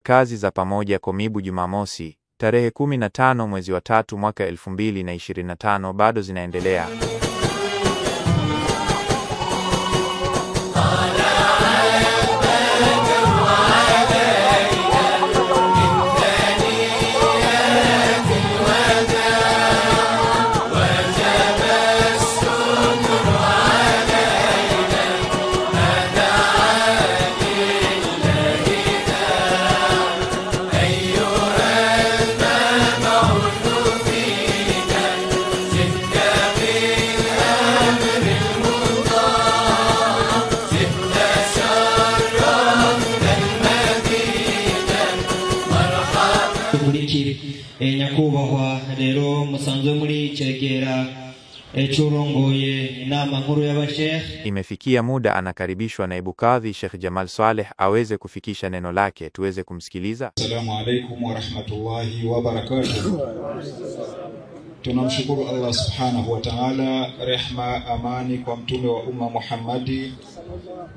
Kazi za pamoja Komibu Jumamosi, tarehe 15 mwezi wa 3 mwaka 2025 bado zinaendelea. Nyakubahwa rero musanzwe muri Kyegera echurongoye inama nkuru y'abasheikh. Imefikia muda anakaribishwa naibu kadhi Sheikh Jamal Saleh aweze kufikisha neno lake tuweze kumsikiliza. Assalamu alaykum wa rahmatullahi wa barakatuh. Tunamshukuru Allah subhanahu wa ta'ala, rehma amani kwa mtume wa umma Muhammadi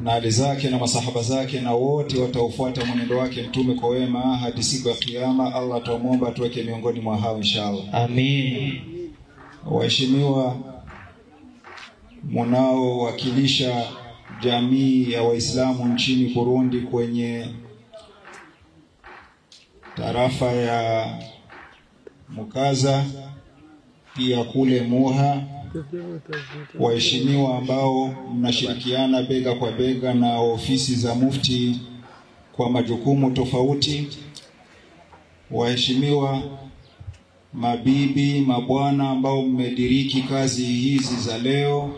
na ali zake na masahaba zake na wote wataofuata mwenendo wake mtume kwa wema hadi siku ya kiyama. Allah tuomba tuweke miongoni mwa hao inshallah. Amin. Waheshimiwa mnao wakilisha jamii ya Waislamu nchini Burundi kwenye tarafa ya Mukaza pia kule Muha, waheshimiwa ambao mnashirikiana bega kwa bega na ofisi za mufti kwa majukumu tofauti, waheshimiwa mabibi, mabwana ambao mmediriki kazi hizi za leo,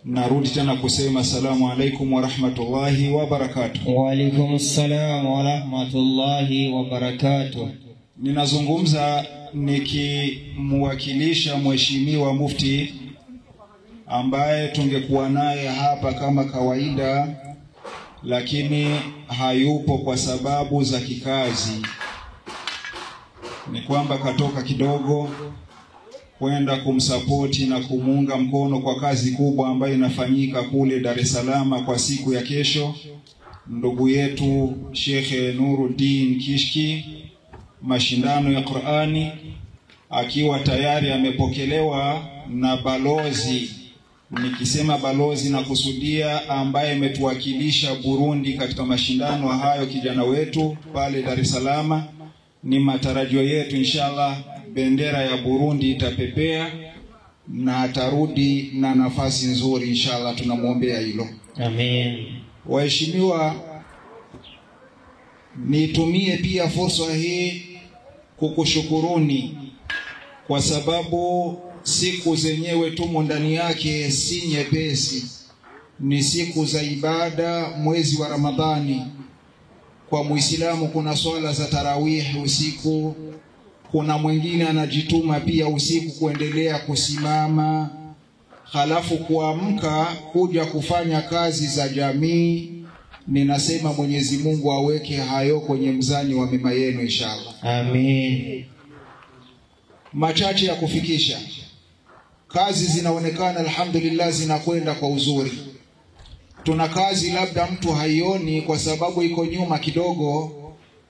narudi tena kusema assalamu alaikum wa rahmatullahi wa barakatuh. Wa alaikum assalam wa rahmatullahi wa barakatuh. Ninazungumza nikimwakilisha mheshimiwa mufti ambaye tungekuwa naye hapa kama kawaida, lakini hayupo kwa sababu za kikazi. Ni kwamba katoka kidogo kwenda kumsapoti na kumuunga mkono kwa kazi kubwa ambayo inafanyika kule Dar es Salaam kwa siku ya kesho. Ndugu yetu Sheikh Nuruddin Kishki, mashindano ya Qur'ani, akiwa tayari amepokelewa na balozi. Nikisema balozi na kusudia ambaye ametuwakilisha Burundi katika mashindano hayo, kijana wetu pale Dar es Salaam. Ni matarajio yetu inshallah bendera ya Burundi itapepea na atarudi na nafasi nzuri inshallah, tunamuombea hilo. Amen. Waheshimiwa, nitumie pia fursa hii kukushukuruni kwa sababu siku zenyewe tumo ndani yake si nyepesi. Ni siku za ibada, mwezi wa Ramadhani. Kwa Muislamu kuna swala za tarawih usiku, kuna mwingine anajituma pia usiku kuendelea kusimama, halafu kuamka kuja kufanya kazi za jamii. Ninasema Mwenyezi Mungu aweke hayo kwenye mzani wa mema yenu inshallah. Amin. Machache ya kufikisha. Kazi zinaonekana alhamdulillah zinakwenda kwa uzuri. Tuna kazi labda mtu haioni kwa sababu iko nyuma kidogo.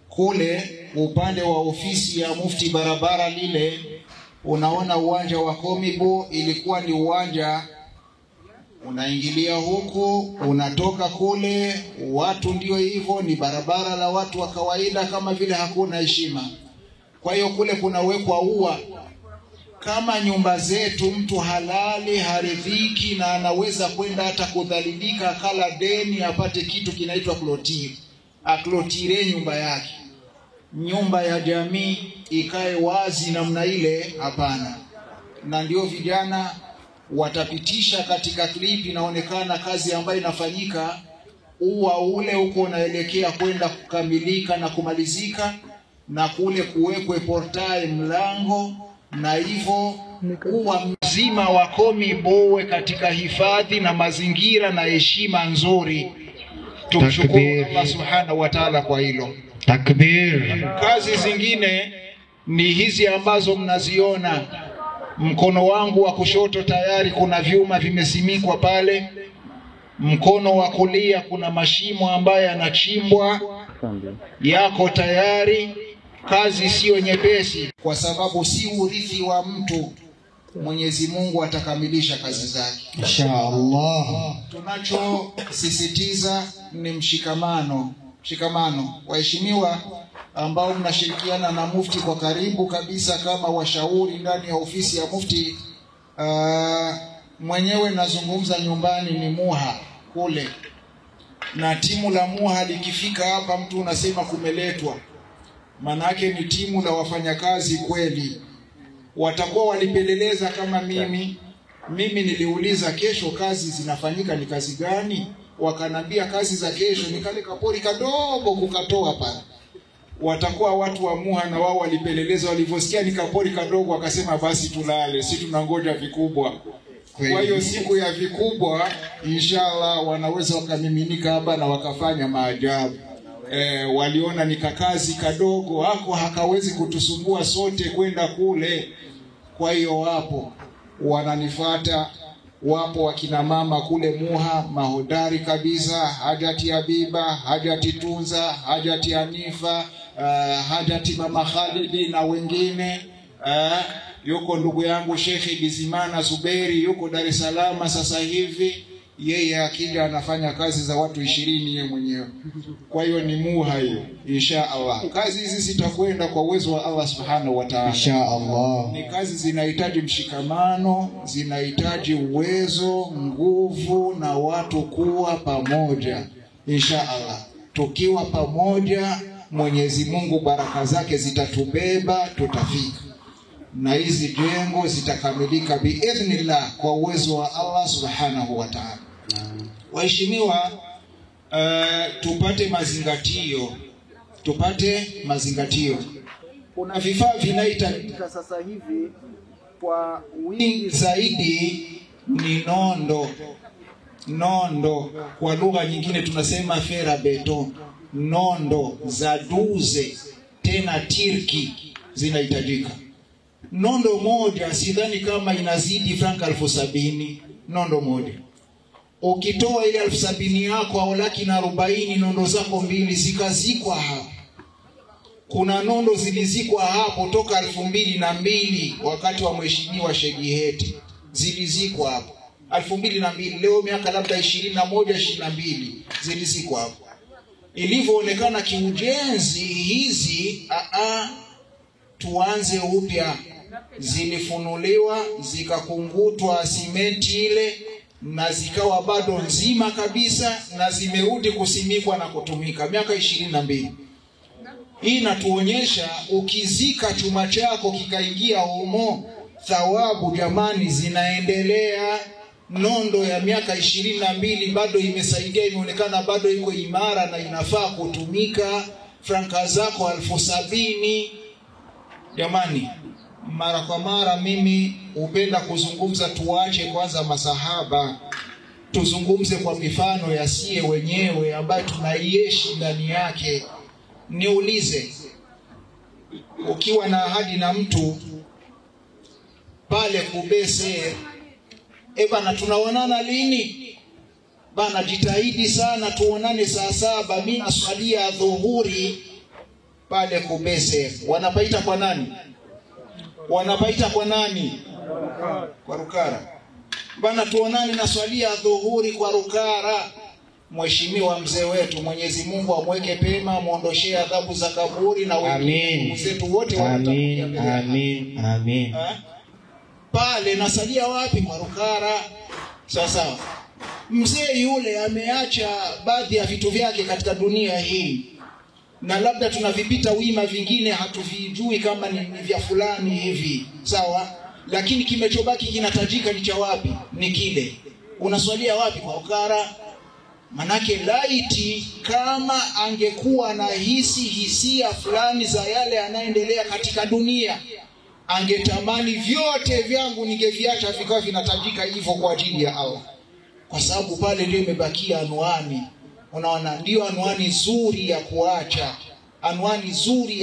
Kule upande wa ofisi ya mufti barabara lile, unaona uwanja wa Komibu, ilikuwa ni uwanja unaingilia huku unatoka kule, watu ndio hivyo, ni barabara la watu wa kawaida kama vile hakuna heshima. Kwa hiyo kule kunawekwa ua kama nyumba zetu, mtu halali haridhiki na anaweza kwenda hata kudhalilika kala deni apate kitu kinaitwa klotiri, aklotire nyumba yake. Nyumba ya jamii ikae wazi namna ile, hapana. Na ndio vijana watapitisha katika clip, inaonekana kazi ambayo inafanyika. Ua ule huko unaelekea kwenda kukamilika na kumalizika, na kule kuwekwe portae mlango, na hivyo ua mzima wa Komibu katika hifadhi na mazingira na heshima nzuri. Tumshukuru Allah subhanahu wa ta'ala kwa hilo. Takbir. Kazi zingine ni hizi ambazo mnaziona. Mkono wangu wa kushoto tayari kuna vyuma vimesimikwa pale. Mkono wa kulia kuna mashimo ambayo yanachimbwa yako tayari. Kazi sio nyepesi, kwa sababu si urithi wa mtu. Mwenyezi Mungu atakamilisha kazi zake Inshallah. Tunachosisitiza ni mshikamano. Waheshimiwa ambao mnashirikiana na mufti kwa karibu kabisa kama washauri ndani ya ofisi ya mufti, mwenyewe nazungumza nyumbani ni Muha kule, na timu la Muha likifika hapa mtu unasema kumeletwa, manake ni timu la wafanyakazi kweli. Watakuwa walipeleleza kama mimi niliuliza kesho kazi zinafanyika ni kazi gani, wakanambia kazi za kesho ni kale kapori kadogo kukatoa pale. Watakuwa watu wa Muha na wao walipeleleza, walivyosikia ni kapori kadogo wakasema basi tulale, si tunangoja vikubwa. Kwa hiyo siku ya vikubwa inshallah wanaweza wakamiminika hapa na wakafanya maajabu. Waliona ni kakazi kadogo hako hakawezi kutusumbua sote kwenda kule. Kwa hiyo wapo wananifuata, wapo wakina mama kule Muha mahodari kabisa, Hajati Habiba, Hajati Tunza, Hajati Hanifa, Hajati Mama Khalidi na wengine. Yuko ndugu yangu Sheikh Bizimana Zuberi yuko Dar es Salaam sasa hivi, yeye akija anafanya kazi za watu 20 yeye mwenyewe. Kwa hiyo ni Muha hiyo inshallah. Kazi hizi zitakwenda kwa uwezo wa Allah Subhanahu wa Ta'ala Inshallah. Ni kazi zinahitaji mshikamano, zinahitaji uwezo, nguvu na watu kuwa pamoja. Inshallah tukiwa pamoja Mwenyezi Mungu baraka zake zitatubeba, tutafika. Na hizi jengo zitakamilika biidhnillah kwa uwezo wa Allah Subhanahu wa Ta'ala. Waheshimiwa, tupate mazingatio. Kuna vifaa vinahitajika sasa hivi kwa wingi zaidi ni nondo kwa lugha nyingine tunasema fera beton. Nondo za duze tena tirki zinahitajika. Nondo moja sidhani kama inazidi franka 70,000 nondo moja. Ukitoa ile 70,000 yako au 140,000 nondo zako mbili zikazikwa hapo. Kuna nondo zilizikwa hapo toka 2002 wakati wa mheshimiwa Shegiheti. Zilizikwa hapo 2002, leo miaka labda 21 22 zilizikwa hapo. Ilivyoonekana kiujenzi hizi tuanze upya. Zilifunuliwa zikakungutwa simenti ile na zikawa bado nzima kabisa na zimerudi kusimikwa na kutumika miaka 22. Hii inatuonyesha ukizika chuma chako kikaingia humo, thawabu jamani zinaendelea. Nondo ya miaka 22 bado imesaidia, imeonekana bado iko imara na inafaa kutumika. Franka zako 70,000 jamani. Mara kwa mara mimi hupenda kuzungumza, tuache kwanza masahaba, tuzungumze kwa mifano ya sie wenyewe ambayo tunaiishi ndani yake. Niulize, ukiwa na ahadi na mtu pale kubese, bana tunaonana lini? Bana jitahidi sana tuonane saa 7, mimi naswalia dhuhuri pale kubese. Wanapaita kwa nani? Kwa Rukara. Bana tuonane na swalia dhuhuri kwa Rukara. Mheshimiwa mzee wetu, Mwenyezi Mungu amweke pema, muondoshee adhabu za kaburi na wengine wetu wote Amin. Pale nasalia wapi? Kwa Rukara. Sasa mzee yule ameacha baadhi ya vitu vyake katika dunia hii, na labda tunavipita wima, vingine hatuvijui kama ni vya fulani hivi, sawa, lakini kimechobaki kinatajika ni cha wapi? Ni kile. Unaswalia wapi? Kwa Rukara. Manake laiti kama angekuwa na hisia fulani za yale yanaendelea katika dunia, angetamani vyote vyangu ningeviacha vikawa vinatajika hivyo kwa ajili ya Allah, kwa sababu pale ndio imebakia anwani. Unaona, ndio anwani nzuri ya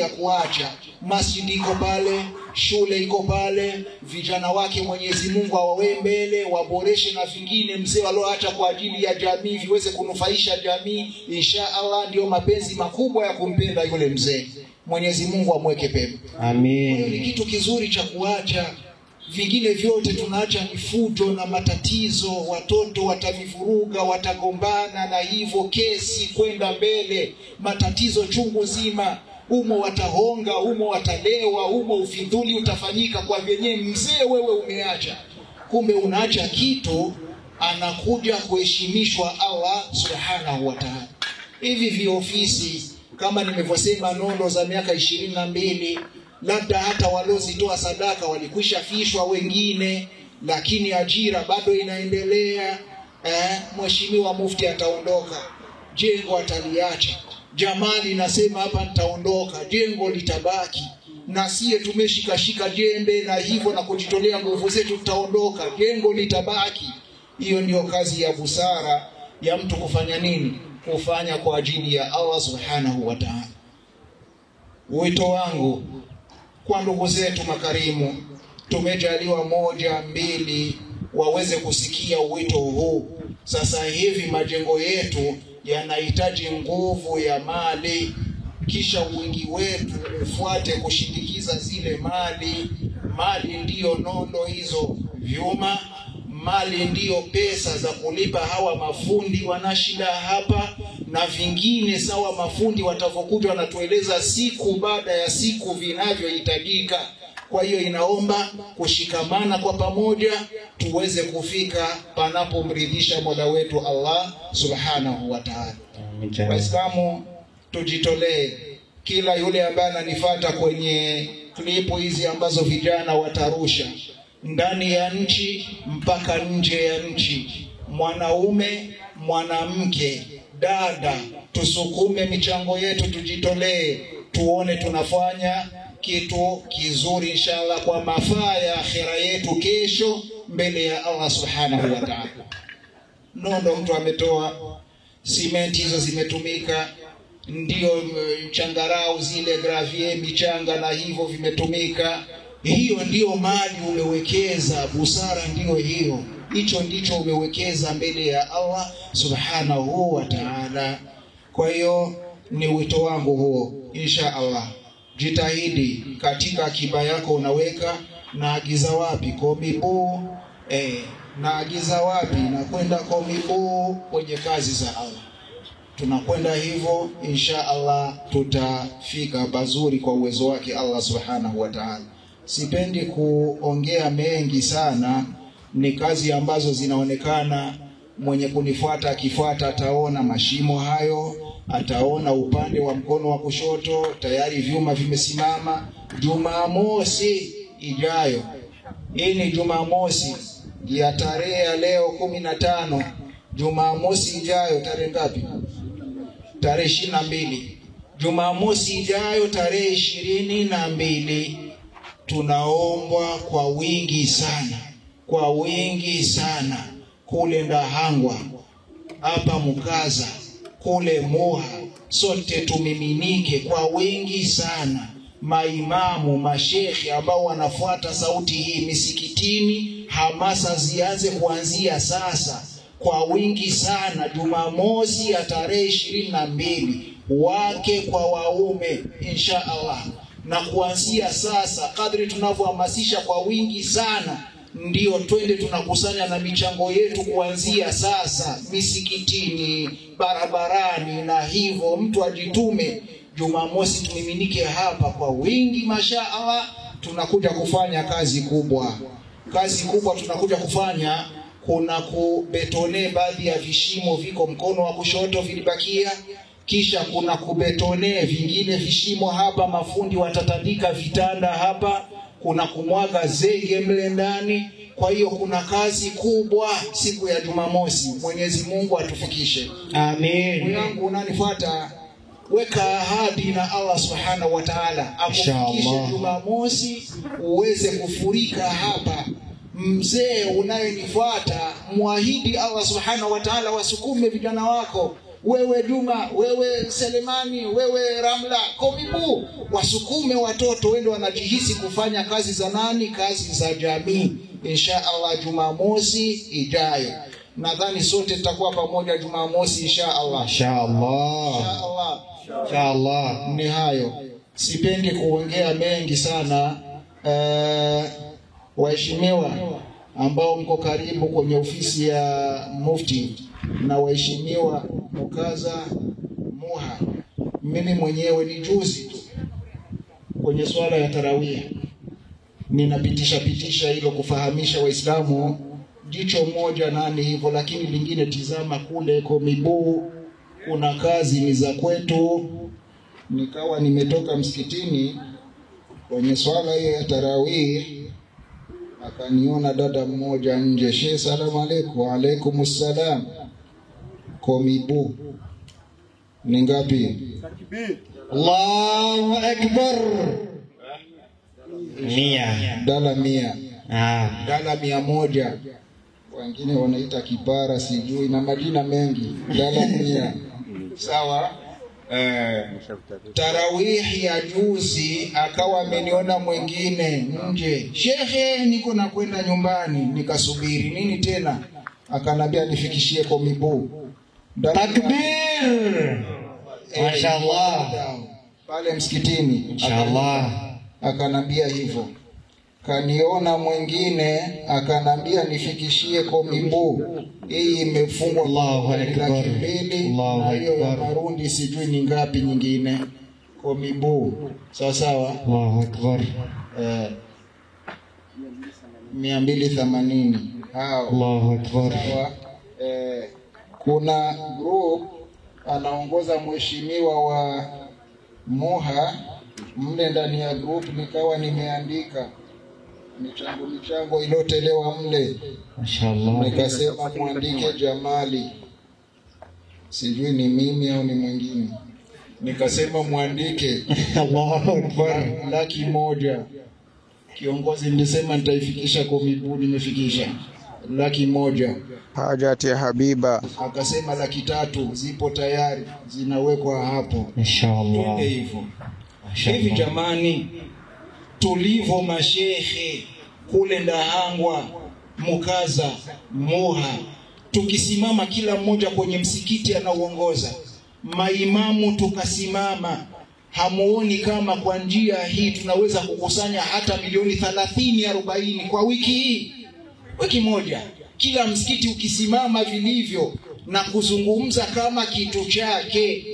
kuacha. Masjid iko pale, shule iko pale, vijana wake Mwenyezi Mungu awawe mbele, waboreshe na vingine mzee walioacha kwa ajili ya jamii viweze kunufaisha jamii. Insha Allah ndio mapenzi makubwa ya kumpenda yule mzee. Mwenyezi Mungu amweke pepo. Amin. Ni kitu kizuri cha kuacha. Vingine vyote tunaacha mifujo na matatizo, watoto watavivuruga, watagombana na hivyo kesi kwenda mbele, matatizo chungu zima, umo watahonga, umo watalewa, umo ufidhuli utafanyika kwa vyenye mzee wewe umeacha. Kumbe unaacha kitu anakuja kuheshimishwa Allah subhanahu wa ta'ala. Hivi viofisi kama nimevyosema nondo za miaka 22, labda hata waliozitoa sadaka walikwisha fishwa wengine, lakini ajira bado inaendelea. Mheshimiwa Mufti ataondoka, jengo ataliacha. Jamali nasema hapa nitaondoka, jengo litabaki. Na siye tumeshika jembe na hivyo na kujitolea nguvu zetu tutaondoka, jengo litabaki. Hiyo ndio kazi ya busara ya mtu kufanya nini? Kufanya kwa ajili ya Allah subhanahu wa ta'ala. Wito wangu kwa ndugu zetu makarimu, tumejaliwa 1, 2 waweze kusikia wito huu. Sasa hivi majengo yetu yanahitaji nguvu ya mali, kisha wingi wetu ufuate kushindikiza zile mali. Mali ndiyo nondo hizo vyuma, mali ndiyo pesa za kulipa hawa mafundi wanashida hapa, na vingine sawa mafundi watavokuja wanatueleza siku baada ya siku vinavyohitajika. Kwa hiyo inaomba kushikamana kwa pamoja tuweze kufika panapomridhisha Mola wetu Allah subhanahu wa ta'ala. Waislamu tujitolee. Kila yule ambaye ananifuata kwenye klipu hizi ambazo vijana watarusha ndani ya nchi mpaka nje ya nchi, mwanaume, mwanamke, dada, tusukume michango yetu, tujitolee, tuone tunafanya kitu kizuri inshallah kwa mafaa ya akhira yetu kesho mbele ya Allah subhanahu wa ta'ala. Nondo mtu ametoa, simenti hizo zimetumika, ndio changarau zile gravier michanga na hivyo vimetumika. Hiyo ndio mali umewekeza, busara ndio hiyo. Hicho ndicho umewekeza mbele ya Allah subhanahu wa ta'ala. Kwa hiyo ni wito wangu huo, insha Allah. Jitahidi katika akiba yako unaweka, naagiza wapi? Komibu, naagiza wapi? Nakwenda Komibu kwenye kazi za Allah. Tunakwenda hivyo, insha Allah tutafika pazuri kwa uwezo wake Allah subhanahu wa ta'ala. Sipendi kuongea mengi sana, ni kazi ambazo zinaonekana. Mwenye kunifuata akifuata ataona mashimo hayo, ataona upande wa mkono wa kushoto tayari vyuma vimesimama. Jumamosi ijayo, hii ni Jumamosi ya tarehe leo 15, Jumamosi ijayo tarehe ngapi? Tarehe 22. Jumamosi ijayo tarehe 22 tunaombwa kwa wingi sana, kwa wingi sana, kule Ndahangwa, hapa Mukaza, kule Moha, sote tumiminike kwa wingi sana. Maimamu, mashekhi ambao wanafuata sauti hii misikitini, hamasa zianze kuanzia sasa kwa wingi sana. Jumamosi ya tarehe 22, wake kwa waume insha Allah. Na kuanzia sasa kadri tunavyohamasisha kwa wingi sana, ndio twende tunakusanya na michango yetu kuanzia sasa misikitini, barabarani, na hivyo mtu ajitume. Jumamosi tumiminike hapa kwa wingi mashaallah. Tunakuja kufanya kazi kubwa. Kazi kubwa tunakuja kufanya, kuna kubetone baadhi ya vishimo viko mkono wa kushoto vilibakia, kisha kuna kubetone vingine vishimo hapa, mafundi watatandika vitanda hapa, kuna kumwaga zege mle ndani. Kwa hiyo kuna kazi kubwa siku ya Jumamosi. Mwenyezi Mungu atufikishe. Amin. Mungu unanifuata, weka ahadi na Allah subhanahu wa ta'ala akufikishe Jumamosi uweze kufurika hapa. Mzee unayenifuata, muahidi Allah subhanahu wa ta'ala wasukume vijana wako wewe Juma, wewe Selemani, wewe Ramla, Komibu, wasukume watoto wende wanajihisi kufanya kazi za nani? Kazi za jamii. Insha Allah Jumamosi ijayo. Nadhani sote tutakuwa pamoja Jumamosi insha Allah. Insha Allah. Insha Allah. Insha Allah. Ni hayo. Sipendi kuongea mengi sana. Waheshimiwa ambao mko karibu kwenye ofisi ya Mufti na waheshimiwa Mukaza Muha, mimi mwenyewe ni juzi tu kwenye swala ya tarawih ninapitisha hilo kufahamisha Waislamu jicho moja nani hivyo, lakini lingine tizama kule Komibu kuna kazi ni za kwetu. Nikawa nimetoka msikitini kwenye swala ya tarawih, akaniona dada mmoja nje, Sheikh salamu alaykum. Wa alaikumussalam. Komibu ni ngapi? Allahu akbar. 100. Dala 100. Dala 100. Wengine wanaita kipara sijui na majina mengi. Dala 100. Sawa? Tarawih ya juzi akawa ameniona mwingine nje, Shehe niko na kwenda nyumbani. Nikasubiri nini tena, akanambia nifikishie Komibu. Takbir. Mashaallah. Pale msikitini Inshallah akanambia hivyo. Kaniona mwingine akanambia nifikishie Komibu, hii imefungwa. Allahu akbar. Allahu akbar. Marundi sijui ni ngapi nyingine Komibu. Sawa sawa. Allahu akbar. 280. Allahu akbar. Kuna group anaongoza mheshimiwa wa Muha, mle ndani ya group nikawa nimeandika michango ilotelewa mle. Mashaallah. Nikasema muandike Jamali, sijui ni mimi au ni mwingine. Nikasema muandike Allahu akbar. 100,000. Kiongozi nilisema nitaifikisha Komibu, nimefikisha 100,000. Hajati ya Habiba akasema 300,000 zipo tayari zinawekwa hapo. Inshallah. Hivyo. Hivi jamani, tulivyo mashehe kule Ndahangwa, Mukaza, Muha, tukisimama kila mmoja kwenye msikiti anaoongoza, maimamu tukasimama, hamuoni kama kwa njia hii tunaweza kukusanya hata milioni 30-40 kwa wiki hii? Wiki moja kila msikiti ukisimama vilivyo na kuzungumza kama kitu chake.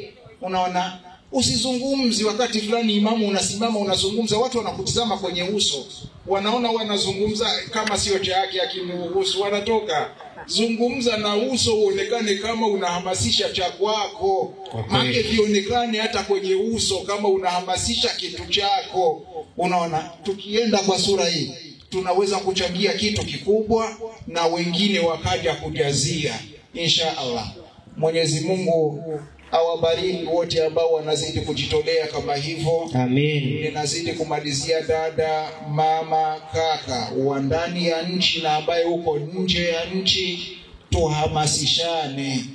Unaona, usizungumzi wakati fulani imamu unasimama unazungumza, watu wanakutizama kwenye uso, wanaona wanazungumza kama sio chake, akimruhusu wanatoka. Zungumza na uso uonekane kama unahamasisha cha kwako, make vionekane hata kwenye uso kama unahamasisha kitu chako. Unaona, tukienda kwa sura hii tunaweza kuchangia kitu kikubwa na wengine wakaja kujazia insha Allah. Mwenyezi Mungu awabariki wote ambao wanazidi kujitolea kama hivyo. Amin. Ninazidi kumalizia dada, mama, kaka wa ndani ya nchi na ambaye uko nje ya nchi, tuhamasishane,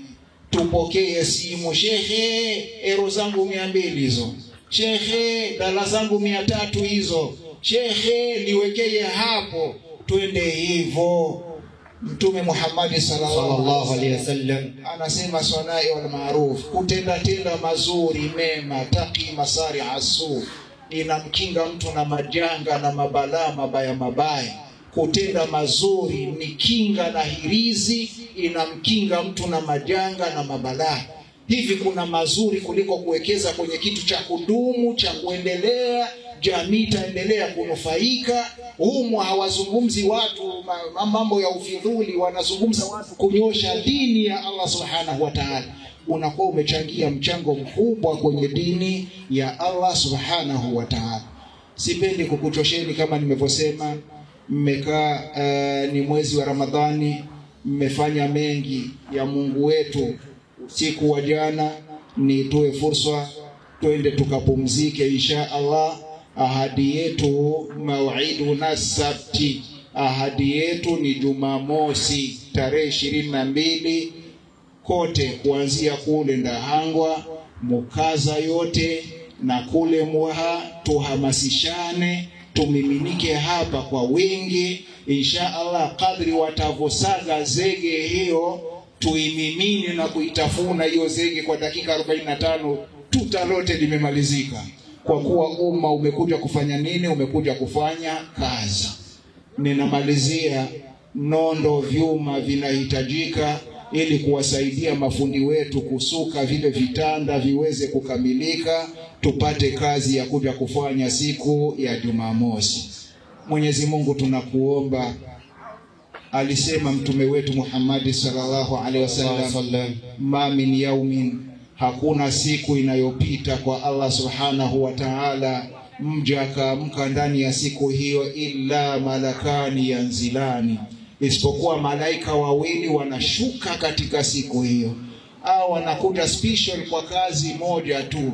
tupokee simu. Shehe, ero zangu 200 hizo. Shehe, dala zangu 300 hizo. Shehe, niwekeye hapo. Twende hivyo. Mtume Muhammad sallallahu alaihi wasallam anasema sanai wal ma'ruf, kutenda mazuri mema, taki masari asu, inamkinga mtu na majanga na mabalaa mabaya. Kutenda mazuri ni kinga na hirizi, inamkinga mtu na majanga na mabalaa. Hivi kuna mazuri kuliko kuwekeza kwenye kitu cha kudumu cha kuendelea, jamii itaendelea kunufaika. Humu hawazungumzi watu mambo ya ufidhuli, wanazungumza watu kunyosha dini ya Allah subhanahu wa ta'ala. Unakuwa umechangia mchango mkubwa kwenye dini ya Allah subhanahu wa ta'ala. Sipendi kukuchosheni kama nimevyosema, mmekaa ni mwezi wa Ramadhani, mmefanya mengi ya Mungu wetu. Usiku wa jana nitoe fursa twende tukapumzike insha Allah. Ahadi yetu mauiduna sabti, ahadi yetu ni Jumamosi tarehe 22 kote, kuanzia kule Ndahangwa, Mukaza yote na kule Muha, tuhamasishane, tumiminike hapa kwa wingi. Insha Allah, kadri watavosaga zege hiyo, tuimimine na kuitafuna hiyo zege kwa dakika 45, tuta lote limemalizika. Kwa kuwa umma umekuja kufanya nini? Umekuja kufanya kazi. Ninamalizia, nondo, vyuma vinahitajika ili kuwasaidia mafundi wetu kusuka vile vitanda viweze kukamilika, tupate kazi ya kuja kufanya siku ya Jumamosi. Mwenyezi Mungu tunakuomba, alisema mtume wetu Muhammad sallallahu alaihi wasallam, ma min yaumin, hakuna siku inayopita kwa Allah subhanahu wa ta'ala mja kaamka ndani ya siku hiyo illa malakani yanzilani, isipokuwa malaika wawili wanashuka katika siku hiyo, au wanakuja special kwa kazi moja tu.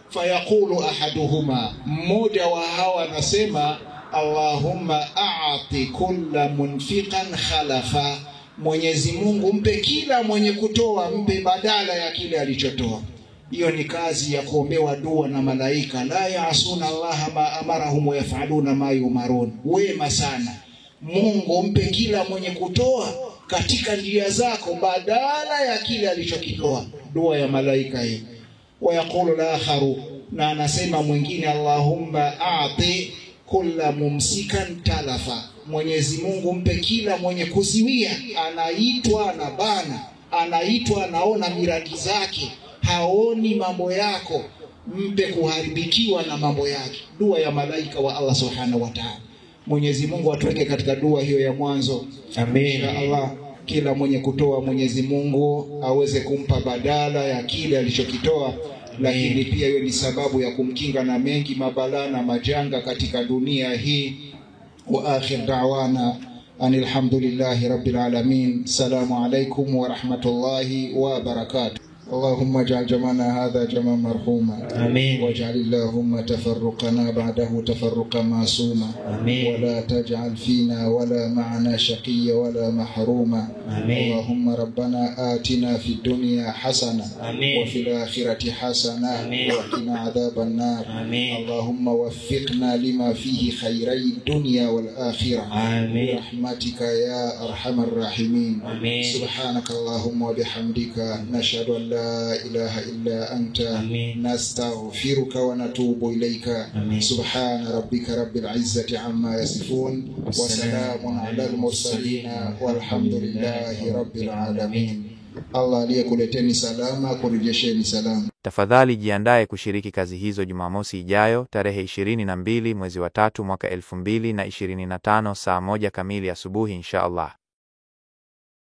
Fayaqulu ahaduhuma, mmoja wa hawa anasema, Allahumma a'ti kulla munfiqan khalafa, Mwenyezi Mungu mpe kila mwenye kutoa, mpe badala ya kile alichotoa. Hiyo ni kazi ya kuombewa dua na malaika. La yaasuna Allah ma amarahum wa yaf'aluna ma yumarun. Wema sana. Mungu mpe kila mwenye kutoa katika njia zako badala ya kile alichokitoa. Dua ya malaika hiyo. Wa yaqulu al-akharu, na anasema mwingine, Allahumma a'ti kulla mumsikan talafa, Mwenyezi Mungu mpe kila mwenye kuziwia, anaitwa na bana, anaitwa anaona miradi zake, haoni mambo yako, mpe kuharibikiwa na mambo yake. Dua ya malaika wa Allah subhanahu wa ta'ala. Mwenyezi Mungu atuweke katika dua hiyo ya mwanzo. Amen. Ya Allah, kila mwenye kutoa Mwenyezi Mungu aweze kumpa badala ya kile alichokitoa. Lakini pia hiyo ni sababu ya kumkinga na mengi mabalaa na majanga katika dunia hii. Wa akhir da'wana alhamdulillahi rabbil alamin. Assalamu alaykum wa rahmatullahi wa barakatuh. اللهم اجعل جمعنا هذا جمعا مرحوما، آمين. واجعل اللهم تفرقنا بعده تفرقا معصوما، آمين. ولا تجعل فينا ولا معنا شقيا ولا محروما، آمين. اللهم ربنا آتنا في الدنيا حسنة، آمين. وفي الآخرة حسنة، آمين. وقنا عذاب النار، آمين. اللهم وفقنا لما فيه خيري الدنيا والآخرة، آمين. برحمتك يا أرحم الراحمين، آمين. سبحانك اللهم وبحمدك نشهد أن لا إله إلا أنت، آمين. نستغفرك ونتوب إليك، آمين. سبحان ربك رب العزة عما يصفون، وسلام على المرسلين، والحمد لله رب العالمين. Allah aliyekuleteni salama, kurejesheni salama. Tafadhali jiandae kushiriki kazi hizo Jumamosi ijayo tarehe 22 mwezi wa 3 mwaka 2025 saa 1 kamili asubuhi insha Allah.